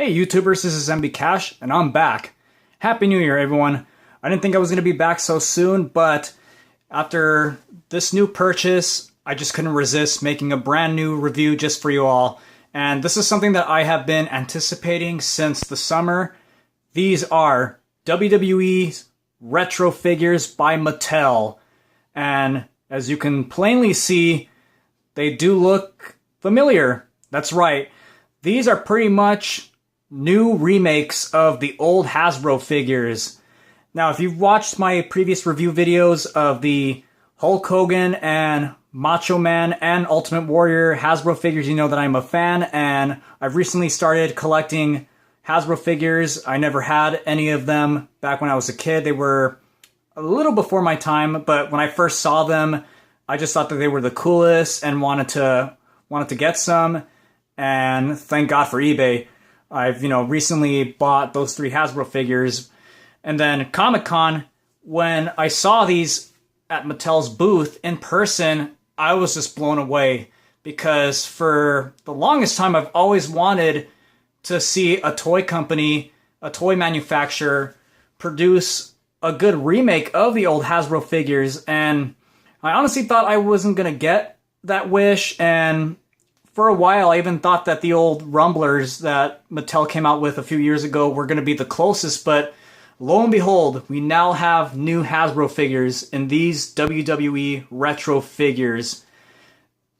Hey YouTubers, this is MB Cash, and I'm back. Happy New Year, everyone. I didn't think I was going to be back so soon, but after this new purchase, I just couldn't resist making a brand new review just for you all. And this is something that I have been anticipating since the summer. These are WWE Retro Figures by Mattel. And as you can plainly see, they do look familiar. That's right. These are pretty much new remakes of the old Hasbro figures. Now, if you've watched my previous review videos of the Hulk Hogan and Macho Man and Ultimate Warrior Hasbro figures, you know that I'm a fan, and I've recently started collecting Hasbro figures. I never had any of them back when I was a kid. They were a little before my time, but when I first saw them, I just thought that they were the coolest and wanted to get some, and thank God for eBay. I've, recently bought those 3 Hasbro figures. And then Comic-Con, when I saw these at Mattel's booth in person, I was just blown away. Because for the longest time, I've always wanted to see a toy company, a toy manufacturer, produce a good remake of the old Hasbro figures. And I honestly thought I wasn't going to get that wish, and for a while, I even thought that the old Rumblers that Mattel came out with a few years ago were going to be the closest, but lo and behold, we now have new Hasbro figures in these WWE Retro Figures.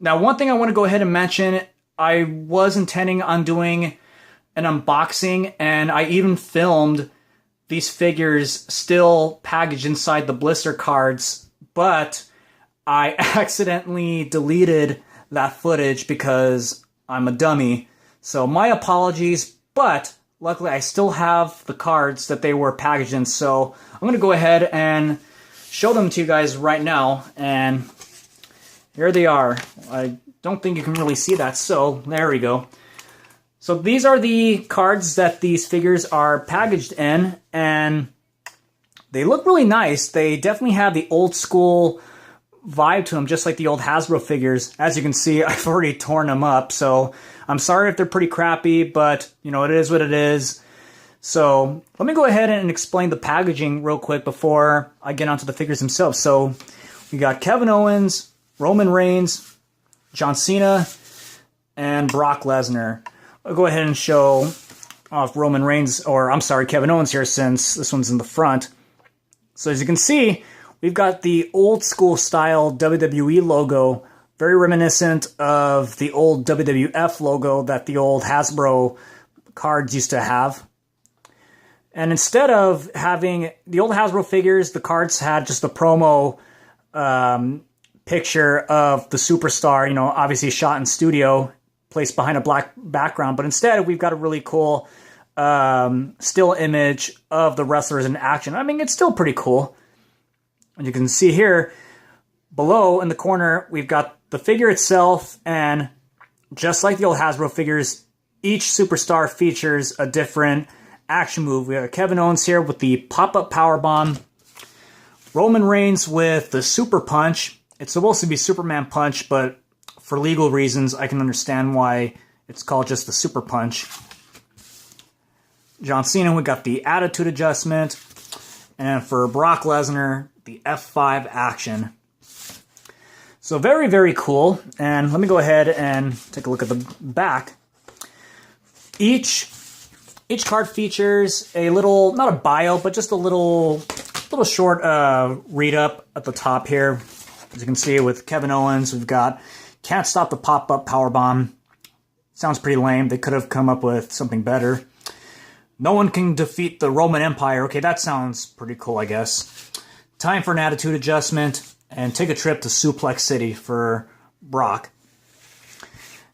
Now, one thing I want to go ahead and mention, I was intending on doing an unboxing, and I even filmed these figures still packaged inside the blister cards, but I accidentally deleted that footage because I'm a dummy. So my apologies, but luckily I still have the cards that they were packaged in. So I'm going to go ahead and show them to you guys right now. And here they are. I don't think you can really see that, so there we go. So these are the cards that these figures are packaged in, and they look really nice. They definitely have the old school vibe to them, just like the old Hasbro figures. As you can see, I've already torn them up, so I'm sorry if they're pretty crappy, but it is what it is. So let me go ahead and explain the packaging real quick before I get onto the figures themselves. So we got Kevin Owens, Roman Reigns, John Cena, and Brock Lesnar. I'll go ahead and show off Roman Reigns, or I'm sorry, Kevin Owens here, since this one's in the front. So as you can see, we've got the old school style WWE logo, very reminiscent of the old WWF logo that the old Hasbro cards used to have. And instead of having the old Hasbro figures, the cards had just a promo picture of the superstar, obviously shot in studio, placed behind a black background. But instead, we've got a really cool still image of the wrestlers in action. I mean, it's still pretty cool. And you can see here, below in the corner, we've got the figure itself, and just like the old Hasbro figures, each superstar features a different action move. We have Kevin Owens here with the pop-up powerbomb, Roman Reigns with the super punch. It's supposed to be Superman punch, but for legal reasons, I can understand why it's called just the super punch. John Cena, we got the attitude adjustment, and for Brock Lesnar, the F5 action. So very, very cool. And let me go ahead and take a look at the back. Each card features a little, not a bio, but just a little short read-up at the top here. As you can see with Kevin Owens, we've got can't stop the pop-up powerbomb. Sounds pretty lame. They could have come up with something better. No one can defeat the Roman Empire. Okay, that sounds pretty cool, I guess. Time for an attitude adjustment, and take a trip to Suplex City for Brock.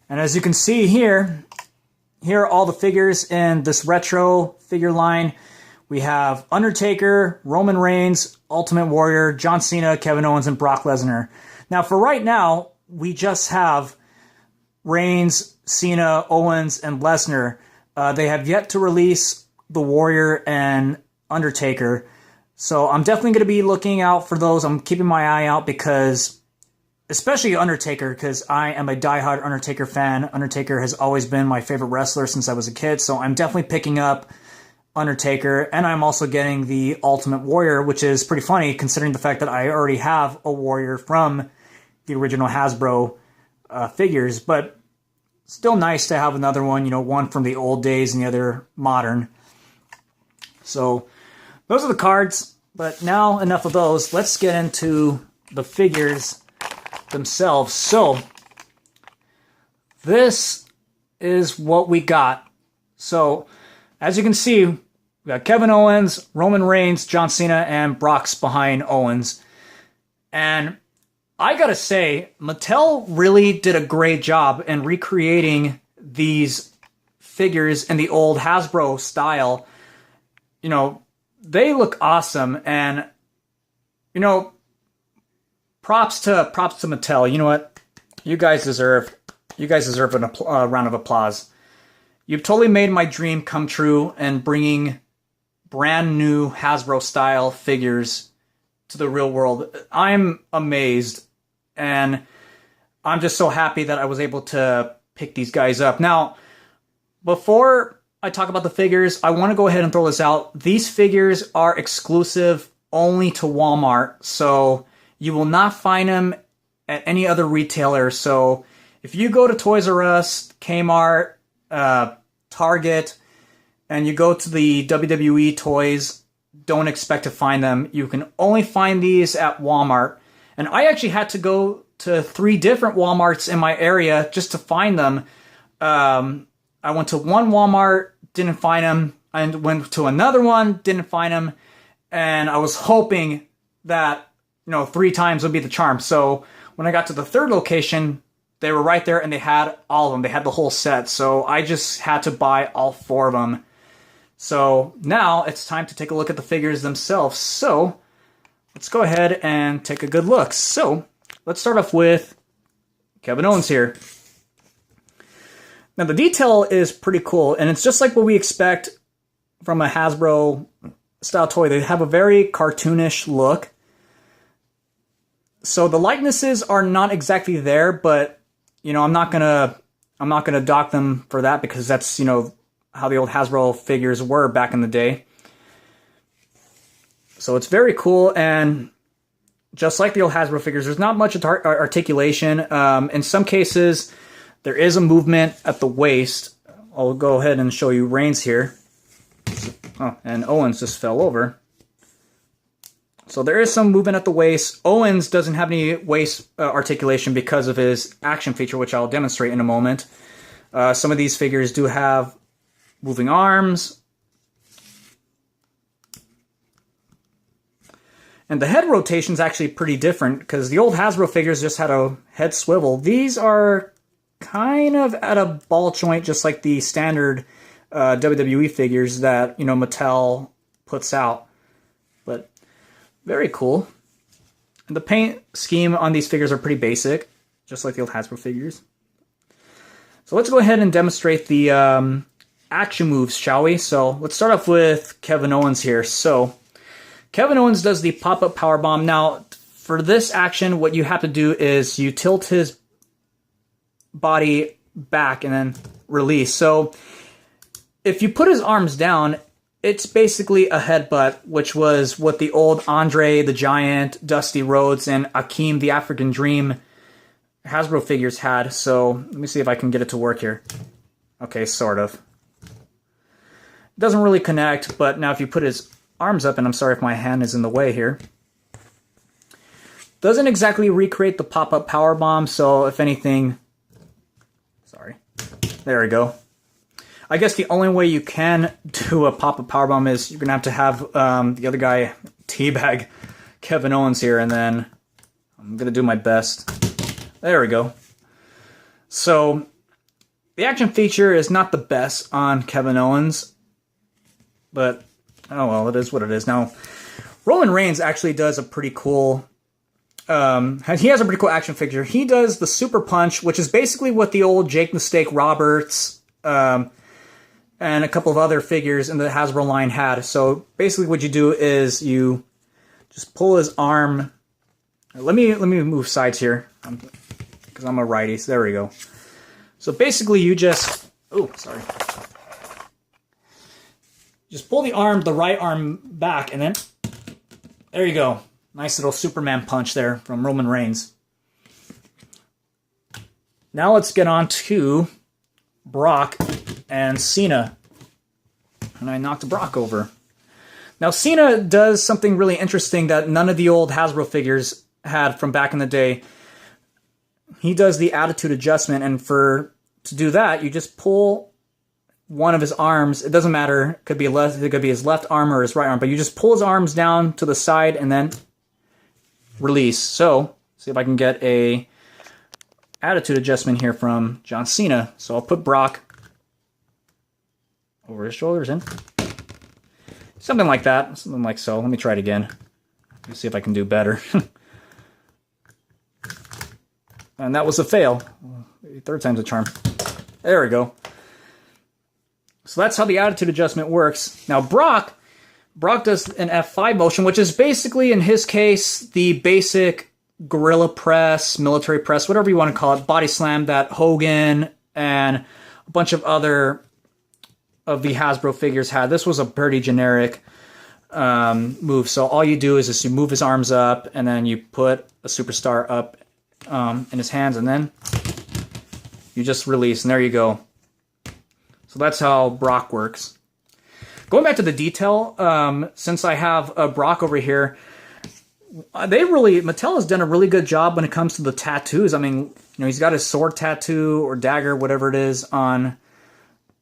And as you can see here are all the figures in this retro figure line. We have Undertaker, Roman Reigns, Ultimate Warrior, John Cena, Kevin Owens, and Brock Lesnar. Now, for right now, we just have Reigns, Cena, Owens, and Lesnar. They have yet to release the Warrior and Undertaker. So I'm definitely going to be looking out for those. I'm keeping my eye out because especially Undertaker, because I am a diehard Undertaker fan. Undertaker has always been my favorite wrestler since I was a kid, so I'm definitely picking up Undertaker, and I'm also getting the Ultimate Warrior, which is pretty funny considering the fact that I already have a Warrior from the original Hasbro figures, but still nice to have another one, one from the old days and the other modern. So those are the cards, but now enough of those. Let's get into the figures themselves. So this is what we got. So as you can see, we got Kevin Owens, Roman Reigns, John Cena, and Brock's behind Owens. And I gotta say, Mattel really did a great job in recreating these figures in the old Hasbro style. They look awesome, and props to Mattel. You know what? You guys deserve a round of applause. You've totally made my dream come true and bringing brand new Hasbro style figures to the real world. I'm amazed, and I'm just so happy that I was able to pick these guys up. Now, before I talk about the figures, I want to go ahead and throw this out. These figures are exclusive only to Walmart, so you will not find them at any other retailer. So if you go to Toys R Us, Kmart, Target, and you go to the WWE toys, don't expect to find them. You can only find these at Walmart. And I actually had to go to 3 different Walmarts in my area just to find them. I went to one Walmart, didn't find them. I went to another one, didn't find them. And I was hoping that, 3 times would be the charm. So when I got to the 3rd location, they were right there and they had all of them. They had the whole set. So I just had to buy all 4 of them. So now it's time to take a look at the figures themselves. So let's go ahead and take a good look. So let's start off with Kevin Owens here. Now the detail is pretty cool, and it's just like what we expect from a Hasbro style toy. They have a very cartoonish look. So the likenesses are not exactly there, but I'm not gonna dock them for that, because that's how the old Hasbro figures were back in the day. So it's very cool, and just like the old Hasbro figures, there's not much articulation. In some cases, there is a movement at the waist. I'll go ahead and show you Reigns here. Oh, and Owens just fell over. So there is some movement at the waist. Owens doesn't have any waist articulation because of his action feature, which I'll demonstrate in a moment. Some of these figures do have moving arms. And the head rotation is actually pretty different, because the old Hasbro figures just had a head swivel. These are kind of at a ball joint, just like the standard WWE figures that Mattel puts out. But very cool. And the paint scheme on these figures are pretty basic, just like the old Hasbro figures. So let's go ahead and demonstrate the action moves, shall we? So let's start off with Kevin Owens here. So Kevin Owens does the pop-up powerbomb. Now, for this action, what you have to do is you tilt his body back and then release. So if you put his arms down, it's basically a headbutt, which was what the old Andre the Giant, Dusty Rhodes, and Akeem the African Dream Hasbro figures had. So let me see if I can get it to work here. Okay, sort of. Doesn't really connect, but now if you put his arms up, and I'm sorry if my hand is in the way here, doesn't exactly recreate the pop-up powerbomb, so if anything, sorry, there we go. I guess the only way you can do a pop-up powerbomb is you're going to have the other guy teabag Kevin Owens here, and then I'm going to do my best. There we go. So the action feature is not the best on Kevin Owens, but oh well, it is what it is. Now, Roman Reigns actually does a pretty cool, he has a pretty cool action figure. He does the Super Punch, which is basically what the old Jake the Snake Roberts and a couple of other figures in the Hasbro line had. So basically what you do is you just pull his arm. Let me move sides here. because I'm a righty. So there we go. So basically you just, oh, sorry. Just pull the right arm back, and then there you go. Nice little Superman punch there from Roman Reigns. Now let's get on to Brock and Cena. And I knocked Brock over. Now Cena does something really interesting that none of the old Hasbro figures had from back in the day. He does the attitude adjustment, and to do that, you just pull one of his arms. It doesn't matter. It could be his left arm or his right arm, but you just pull his arms down to the side and then release. So, see if I can get a attitude adjustment here from John Cena. So I'll put Brock over his shoulders and something like that. Something like so. Let me try it again. Let's see if I can do better. And that was a fail. Third time's a charm. There we go. So that's how the attitude adjustment works. Now Brock does an F5 motion, which is basically, in his case, the basic gorilla press, military press, whatever you want to call it, body slam that Hogan and a bunch of other of the Hasbro figures had. This was a pretty generic move. So all you do is just you move his arms up, and then you put a superstar up in his hands, and then you just release, and there you go. So that's how Brock works. Going back to the detail, since I have Brock over here, Mattel has done a really good job when it comes to the tattoos. I mean, he's got his sword tattoo or dagger, whatever it is, on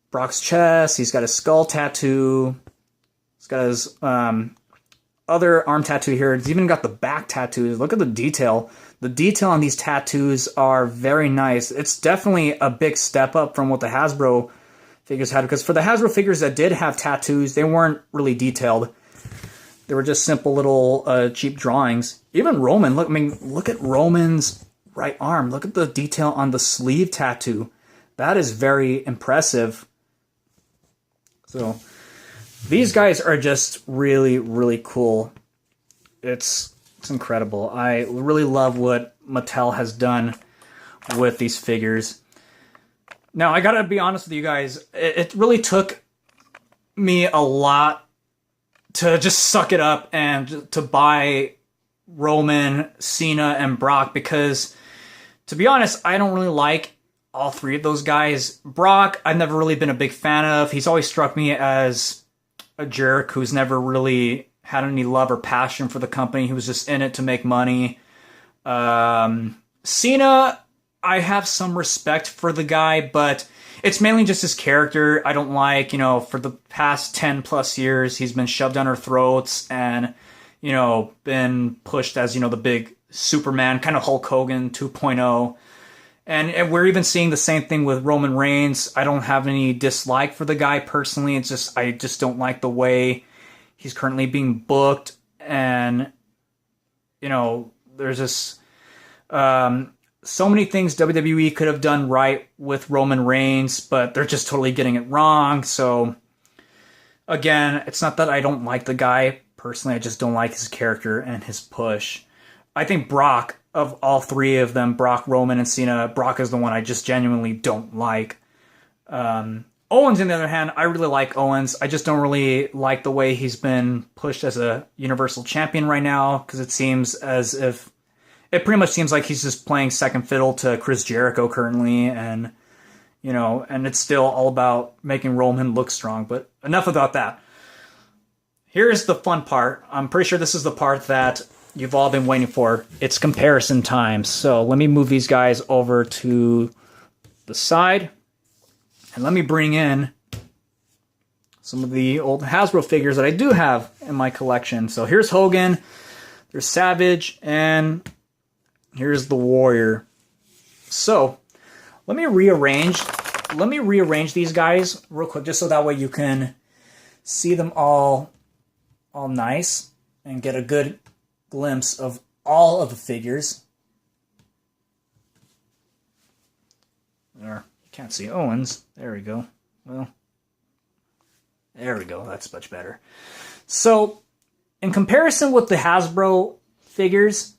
Brock's chest. He's got his skull tattoo. He's got his other arm tattoo here. He's even got the back tattoos. Look at the detail. The detail on these tattoos are very nice. It's definitely a big step up from what the Hasbro figures had, because for the Hasbro figures that did have tattoos, they weren't really detailed. They were just simple little cheap drawings. Even Roman, look at Roman's right arm. Look at the detail on the sleeve tattoo. That is very impressive. So these guys are just really, really cool. It's incredible. I really love what Mattel has done with these figures. Now, I gotta be honest with you guys, it really took me a lot to just suck it up and to buy Roman, Cena, and Brock, because, to be honest, I don't really like all three of those guys. Brock, I've never really been a big fan of. He's always struck me as a jerk who's never really had any love or passion for the company. He was just in it to make money. Cena, I have some respect for the guy, but it's mainly just his character. I don't like, for the past 10 plus years, he's been shoved down our throats and, been pushed as, the big Superman, kind of Hulk Hogan 2.0. And we're even seeing the same thing with Roman Reigns. I don't have any dislike for the guy personally. It's just, I just don't like the way he's currently being booked. And, there's this, so many things WWE could have done right with Roman Reigns, but they're just totally getting it wrong. So, again, it's not that I don't like the guy personally. I just don't like his character and his push. I think Brock, of all three of them, Brock, Roman, and Cena, Brock is the one I just genuinely don't like. Owens, on the other hand, I really like Owens. I just don't really like the way he's been pushed as a Universal Champion right now, because it pretty much seems like he's just playing second fiddle to Chris Jericho currently, and it's still all about making Roman look strong. But enough about that. Here's the fun part. I'm pretty sure this is the part that you've all been waiting for. It's comparison time. So let me move these guys over to the side, and let me bring in some of the old Hasbro figures that I do have in my collection. So here's Hogan, there's Savage, and here's the Warrior. So let me rearrange these guys real quick, just so that way you can see them all nice and get a good glimpse of all of the figures. There, you can't see Owens. There we go. Well, there we go. That's much better. So, in comparison with the Hasbro figures,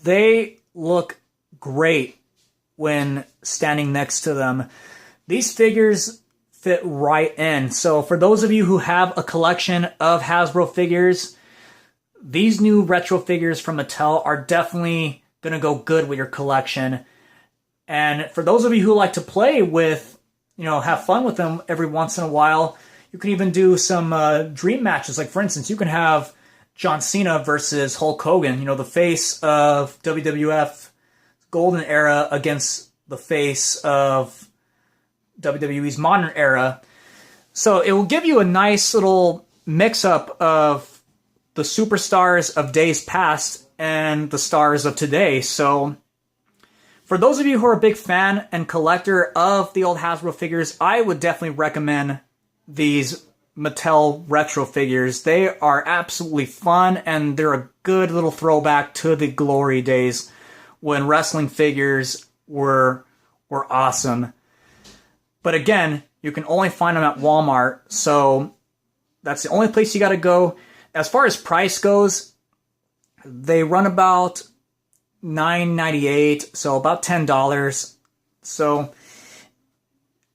they look great when standing next to them. These figures fit right in. So for those of you who have a collection of Hasbro figures, these new retro figures from Mattel are definitely going to go good with your collection. And for those of you who like to play with, have fun with them every once in a while, you can even do some dream matches. Like, for instance, you can have John Cena versus Hulk Hogan, the face of WWF Golden Era against the face of WWE's Modern Era. So it will give you a nice little mix-up of the superstars of days past and the stars of today. So for those of you who are a big fan and collector of the old Hasbro figures, I would definitely recommend these Mattel retro figures. They are absolutely fun, and they're a good little throwback to the glory days when wrestling figures were awesome. But again, you can only find them at Walmart, so that's the only place you got to go. As far as price goes, they run about $9.98, so about $10. So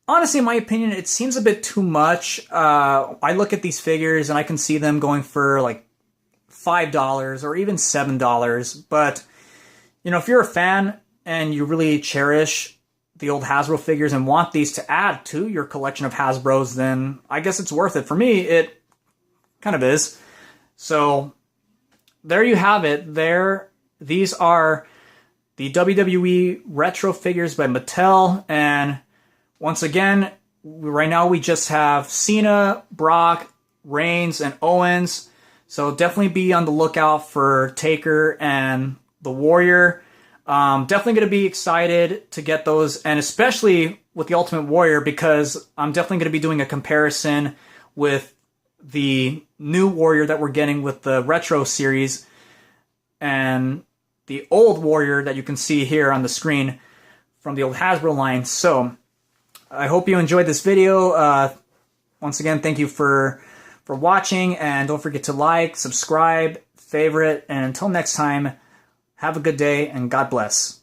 honestly, in my opinion, it seems a bit too much. I look at these figures and I can see them going for like $5 or even $7. But, if you're a fan and you really cherish the old Hasbro figures and want these to add to your collection of Hasbros, then I guess it's worth it. For me, it kind of is. So there you have it. These are the WWE Retro Figures by Mattel. And once again, right now we just have Cena, Brock, Reigns, and Owens. So definitely be on the lookout for Taker and the Warrior. Definitely going to be excited to get those, and especially with the Ultimate Warrior, because I'm definitely going to be doing a comparison with the new Warrior that we're getting with the Retro series and the old Warrior that you can see here on the screen from the old Hasbro line. So I hope you enjoyed this video. Once again, thank you for watching, and don't forget to like, subscribe, favorite, and until next time, have a good day, and God bless.